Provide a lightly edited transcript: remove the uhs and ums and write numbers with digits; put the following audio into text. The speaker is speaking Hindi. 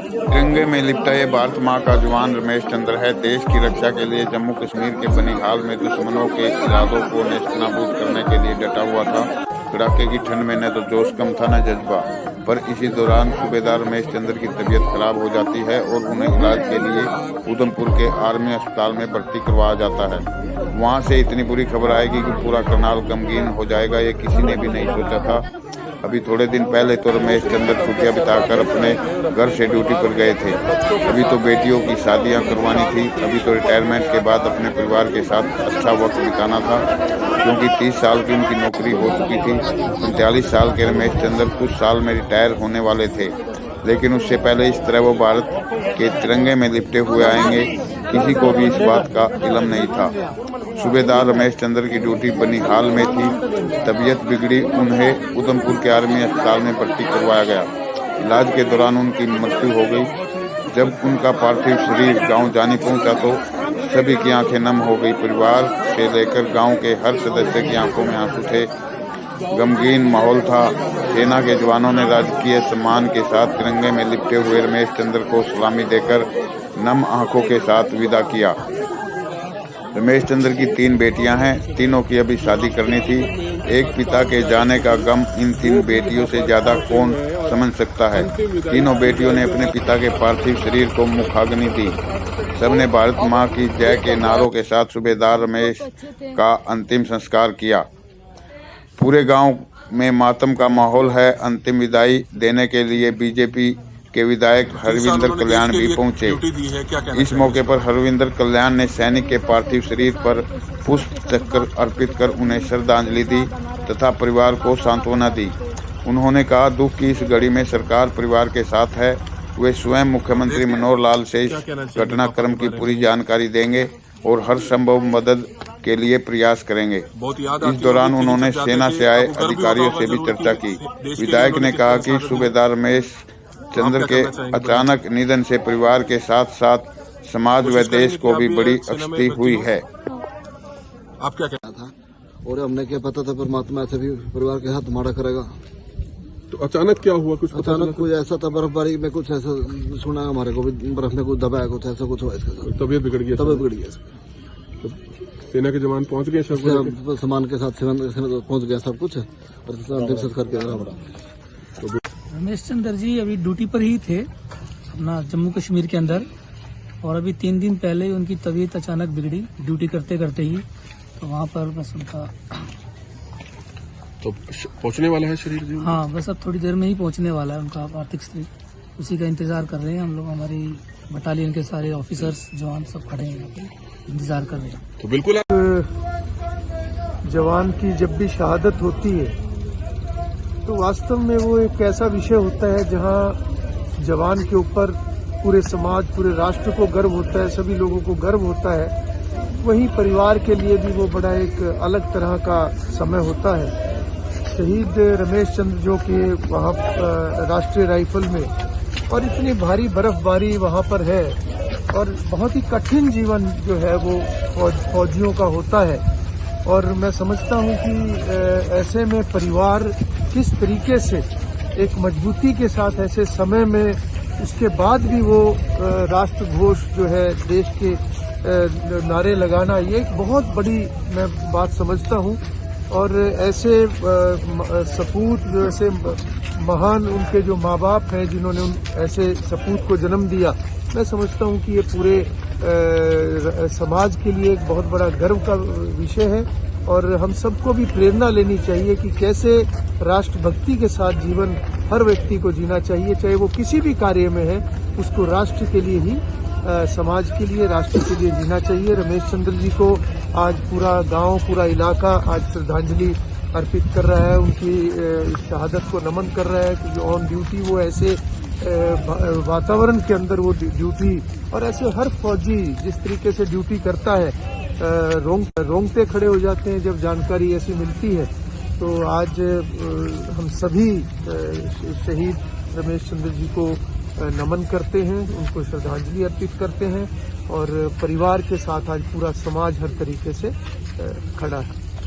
तिरंगे में लिपटा ये भारत माँ का जवान रमेश चंद्र है। देश की रक्षा के लिए जम्मू कश्मीर के बनिहाल में दुश्मनों के इरादों को नेस्तनाबूद करने के लिए डटा हुआ था। कड़ाके की ठंड में न तो जोश कम था न जज्बा। पर इसी दौरान सूबेदार रमेश चंद्र की तबीयत खराब हो जाती है और उन्हें इलाज के लिए उधमपुर के आर्मी अस्पताल में भर्ती करवाया जाता है। वहां से इतनी बुरी खबर आएगी कि पूरा करनाल गमगीन हो जाएगा, ये किसी ने भी नहीं सोचा था। अभी थोड़े दिन पहले तो रमेश चंद्र छुट्टियां बिताकर अपने घर से ड्यूटी पर गए थे। अभी तो बेटियों की शादियां करवानी थी। अभी तो रिटायरमेंट के बाद अपने परिवार के साथ अच्छा वक्त बिताना था, क्योंकि 30 साल की उनकी नौकरी हो चुकी थी। 45 साल के रमेश चंद्र कुछ साल में रिटायर होने वाले थे, लेकिन उससे पहले इस तरह वो भारत के तिरंगे में लिपटे हुए आएंगे, किसी को भी इस बात का इल्म नहीं था। सूबेदार रमेश चंद्र की ड्यूटी बनिहाल में थी। तबीयत बिगड़ी, उन्हें उधमपुर के आर्मी अस्पताल में भर्ती करवाया गया। इलाज के दौरान उनकी मृत्यु हो गई। जब उनका पार्थिव शरीर गांव जाने पहुंचा तो सभी की आंखें नम हो गई। परिवार से लेकर गांव के हर सदस्य की आंखों में आंसू थे। गमगीन माहौल था। सेना के जवानों ने राजकीय सम्मान के साथ तिरंगे में लिपटे हुए रमेश चंद्र को सलामी देकर नम आंखों के साथ विदा किया। रमेश चंद्र की 3 बेटियां हैं। तीनों की अभी शादी करनी थी। एक पिता के जाने का गम इन 3 बेटियों से ज्यादा कौन समझ सकता है। तीनों बेटियों ने अपने पिता के पार्थिव शरीर को मुखाग्नि दी। सबने भारत माँ की जय के नारों के साथ सूबेदार रमेश का अंतिम संस्कार किया। पूरे गांव में मातम का माहौल है। अंतिम विदाई देने के लिए बीजेपी के विधायक हरविंदर कल्याण भी पहुंचे। इस मौके पर हरविंदर कल्याण ने सैनिक के पार्थिव शरीर पर पुष्प चक्र अर्पित कर उन्हें श्रद्धांजलि दी तथा परिवार को सांत्वना दी। उन्होंने कहा, दुख की इस घड़ी में सरकार परिवार के साथ है। वे स्वयं मुख्यमंत्री मनोहर लाल से इस घटनाक्रम की पूरी जानकारी देंगे और हर संभव मदद के लिए प्रयास करेंगे। इस दौरान उन्होंने सेना से आए अधिकारियों से भी चर्चा की। विधायक ने कहा कि सूबेदार रमेश चंद्र के अचानक निधन से परिवार के साथ साथ समाज व देश को भी बड़ी क्षति हुई है। आप क्या कहना था? और हमने क्या पता था परमात्मा ऐसे भी परिवार के साथ मारा करेगा। तो अचानक क्या हुआ? कुछ अचानक कुछ ऐसा था, बर्फबारी में कुछ ऐसा सुना हमारे को भी, बर्फ ने कुछ दबाया, कुछ ऐसा कुछ हुआ इसके साथ। तबीयत बिगड़ गई? तबीयत बिगड़ गई। तो सेना के जवान पहुंच गए, सामान के साथ पहुंच गया सब कुछ, और अंतिम संस्कार किया। रमेश चंद्र जी अभी ड्यूटी पर ही थे अपना जम्मू कश्मीर के अंदर, और अभी 3 दिन पहले ही उनकी तबीयत अचानक बिगड़ी ड्यूटी करते करते ही। तो वहाँ पर बस उनका तो पहुंचने वाला है शरीर जी? हाँ, बस अब थोड़ी देर में ही पहुंचने वाला है उनका पार्थिव शरीर। उसी का इंतजार कर रहे हैं हम लोग। हमारी बटालियन के सारे ऑफिसर्स जवान सब खड़े हैं यहाँ पे, इंतजार कर रहे हैं। तो बिल्कुल जवान की जब भी शहादत होती है तो वास्तव में वो एक ऐसा विषय होता है जहां जवान के ऊपर पूरे समाज, पूरे राष्ट्र को गर्व होता है, सभी लोगों को गर्व होता है। वहीं परिवार के लिए भी वो बड़ा एक अलग तरह का समय होता है। शहीद रमेश चंद्र जो कि वहाँ राष्ट्रीय राइफल में, और इतनी भारी बर्फबारी वहाँ पर है, और बहुत ही कठिन जीवन जो है वो फौजियों का होता है। और मैं समझता हूँ कि ऐसे में परिवार किस तरीके से एक मजबूती के साथ ऐसे समय में, उसके बाद भी वो राष्ट्र घोष जो है देश के नारे लगाना, ये एक बहुत बड़ी मैं बात समझता हूँ। और ऐसे सपूत जो ऐसे महान उनके जो माँ बाप हैं जिन्होंने ऐसे सपूत को जन्म दिया, मैं समझता हूँ कि ये पूरे समाज के लिए एक बहुत बड़ा गर्व का विषय है। और हम सबको भी प्रेरणा लेनी चाहिए कि कैसे राष्ट्रभक्ति के साथ जीवन हर व्यक्ति को जीना चाहिए, चाहे वो किसी भी कार्य में है, उसको राष्ट्र के लिए ही, समाज के लिए, राष्ट्र के लिए जीना चाहिए। रमेश चंद्र जी को आज पूरा गांव, पूरा इलाका आज श्रद्धांजलि अर्पित कर रहा है, उनकी शहादत को नमन कर रहा है कि जो ऑन ड्यूटी वो ऐसे वातावरण के अंदर वो ड्यूटी, और ऐसे हर फौजी जिस तरीके से ड्यूटी करता है, रोंगटे खड़े हो जाते हैं जब जानकारी ऐसी मिलती है। तो आज हम सभी शहीद रमेश चंद्र जी को नमन करते हैं, उनको श्रद्धांजलि अर्पित करते हैं, और परिवार के साथ आज पूरा समाज हर तरीके से खड़ा है।